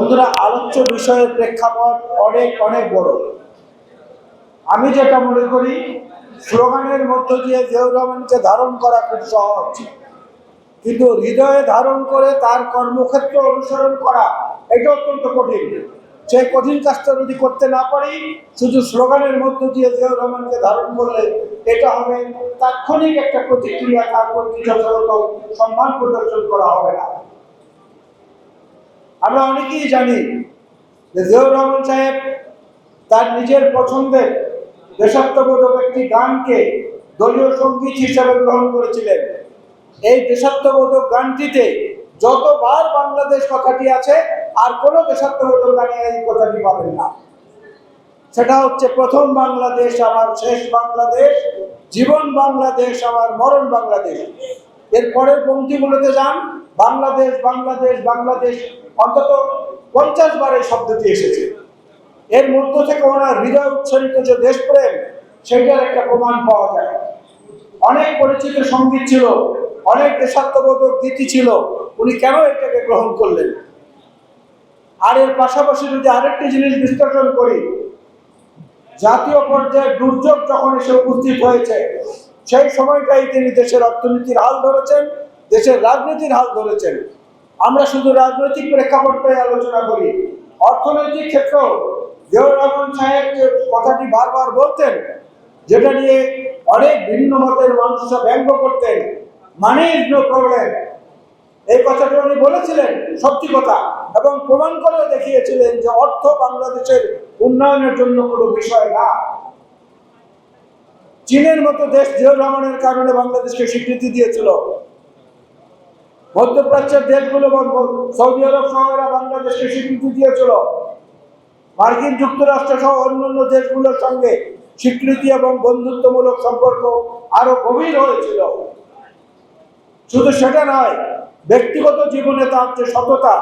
বন্ধুরা, আলোচ্য বিষয়ের প্রেক্ষাপট অনেক অনেক বড়। আমি যেটা মনে করি, স্লোগানের মধ্য দিয়ে জিয়াউর রহমানকে ধারণ করা খুব সহজ, কিন্তু হৃদয়ে ধারণ করে তার কর্মক্ষেত্র অনুসরণ করা এটা অত্যন্ত কঠিন। সেই কঠিন কাজটা যদি করতে না পারি, শুধু স্লোগানের মধ্য দিয়ে জিয়াউর রহমানকে ধারণ করলে এটা হবে তাৎক্ষণিক একটা প্রতিক্রিয়া, তার প্রতি যথাযথ সম্মান প্রদর্শন করা হবে না। আমরা অনেকেই জানি যে জিয়াউর রহমান সাহেব তার নিজের পছন্দের দেশাত্মবোধক একটি গানকে দলীয় সঙ্গীত হিসেবে গ্রহণ করেছিলেন। এই দেশাত্মবোধক গানটিতে যতবার বাংলাদেশ কথাটি আছে, আর কোনো দেশাত্মবোধক গানে এই কথাটি পাবেন না। সেটা হচ্ছে, প্রথম বাংলাদেশ আমার শেষ বাংলাদেশ, জীবন বাংলাদেশ আমার মরণ বাংলাদেশ। এর পরের পংক্তিগুলোতে যান, বাংলাদেশ বাংলাদেশ বাংলাদেশ অন্তত 50 বার এই শব্দটি এসেছে। এর মধ্য থেকে ওনার হৃদয় উচ্ছ্বসিত যে দেশপ্রেম, সেটার একটা প্রমাণ পাওয়া যায়। অনেক পরিচিত সঙ্গীত ছিল, অনেক দেশাত্মবোধক গীতি ছিল, উনি কেন এটাকে গ্রহণ করলেন? আর এর পাশাপাশি যদি আরেকটি জিনিস বিশ্লেষণ করি, জাতীয় পর্যায়ে দুর্যোগ যখন এসে উপস্থিত হয়েছে, সেই সময়টাই তিনি দেশের অর্থনীতির হাল ধরেছেন, দেশের রাজনীতির হাল ধরেছেন। আমরা শুধু রাজনৈতিক প্রেক্ষাপটটাই আলোচনা করি, অর্থনৈতিক ক্ষেত্রেও জিয়াউর রহমান সাহেব যে কথাটি বারবার বলতেন, যেটা নিয়ে অনেক ভিন্ন মতের মানুষরা ব্যঙ্গ করতেন, মানি ইজ নো প্রবলেম, এই কথাটা উনি বলেছিলেন সত্যি কথা, এবং প্রমাণ করেও দেখিয়েছিলেন যে অর্থ বাংলাদেশের উন্নয়নের জন্য কোনো বিষয় না। চীনের মতো দেশ জিয়াউর রহমানের কারণে বাংলাদেশকে স্বীকৃতি দিয়েছিল। মধ্যপ্রাচ্যের দেশগুলো, সৌদি আরব সহ এরা বাংলাদেশকে স্বীকৃতি দিয়েছিল। মার্কিন যুক্তরাষ্ট্র সহ অন্যান্য দেশগুলোর সঙ্গে স্বীকৃতি এবং বন্ধুত্বমূলক সম্পর্ক আরো গভীর হয়েছিল। শুধু সেটা নয়, ব্যক্তিগত জীবনে তার যে সততা,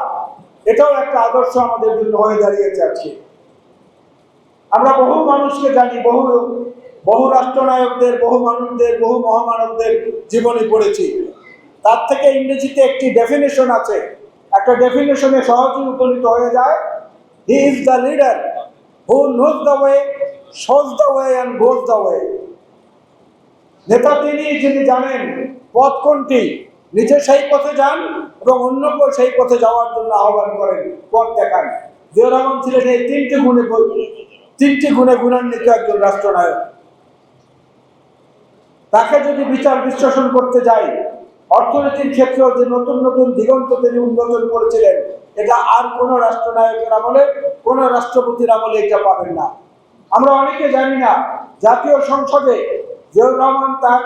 এটাও একটা আদর্শ আমাদের জন্য হয়ে দাঁড়িয়েছে আজকে। আমরা বহু মানুষকে জানি, বহু রাষ্ট্রনায়কদের, বহু মানুষদের, বহু মহামানবদের জীবনী পড়েছি। তার থেকে ইংরেজিতে একটি ডেফিনেশন আছে, একটা ডেফিনেশনে সহজেই উপনীত হয়ে যায়, he is the leader who knows the way, shows the way and goes the way. নেতা তিনি, যিনি জানেন পথ কোনটি, নিজে সেই পথে যান এবং অন্যকেও সেই পথে যাওয়ার জন্য আহ্বান করেন, পথ দেখান। জিয়াউর রহমান ছিলেন এই তিনটি গুণে গুণান্বিত একজন রাষ্ট্রনায়ক। তাকে যদি বিচার বিশ্লেষণ করতে যাই, অর্থনীতির ক্ষেত্রেও যে নতুন নতুন দিগন্ত তিনি উন্মোচন করেছিলেন, এটা আর কোনো রাষ্ট্রনায়কের আমলে, কোনো রাষ্ট্রপতির আমলে এটা পাবেন না। আমরা অনেকে জানি না, জাতীয় সংসদে জিয়াউর রহমান তার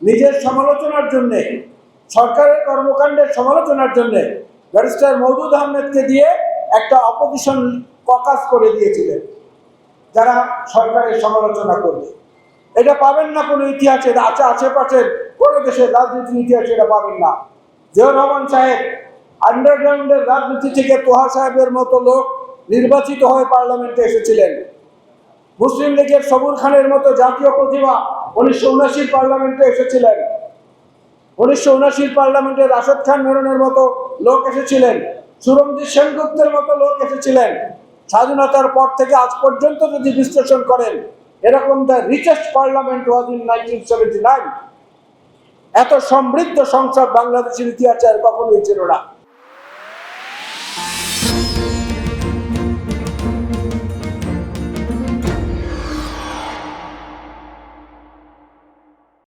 নিজের সমালোচনার জন্যে, সরকারের কর্মকাণ্ডের সমালোচনার জন্যে ব্যারিস্টার মওদুদ আহমেদকে দিয়ে একটা অপোজিশন ককাস করে দিয়েছিলেন, যারা সরকারের সমালোচনা করবে। এটা পাবেন না কোনো ইতিহাসে, আশেপাশের কোনো দেশের রাজনীতির ইতিহাসে এটা পাবেন না। জিয়াউর রহমান সাহেব আন্ডারগ্রাউন্ডের রাজনীতি থেকে তোহা সাহেবের মতো লোক নির্বাচিত হয়ে পার্লামেন্টে এসেছিলেন। মুসলিম লীগের সবুর খানের মতো জাতীয় প্রতিভা 1979 পার্লামেন্টে এসেছিলেন। 1979 পার্লামেন্টে রাশেদ খান মেননের মতো লোক এসেছিলেন, সুরঞ্জিত সেনগুপ্তের মতো লোক এসেছিলেন। স্বাধীনতার পর থেকে আজ পর্যন্ত যদি বিশ্লেষণ করেন, এরকম the richest parliament was in 1979। এত সমৃদ্ধ সংসদ বাংলাদেশের ইতিহাসে আর কখনোই ছিল না।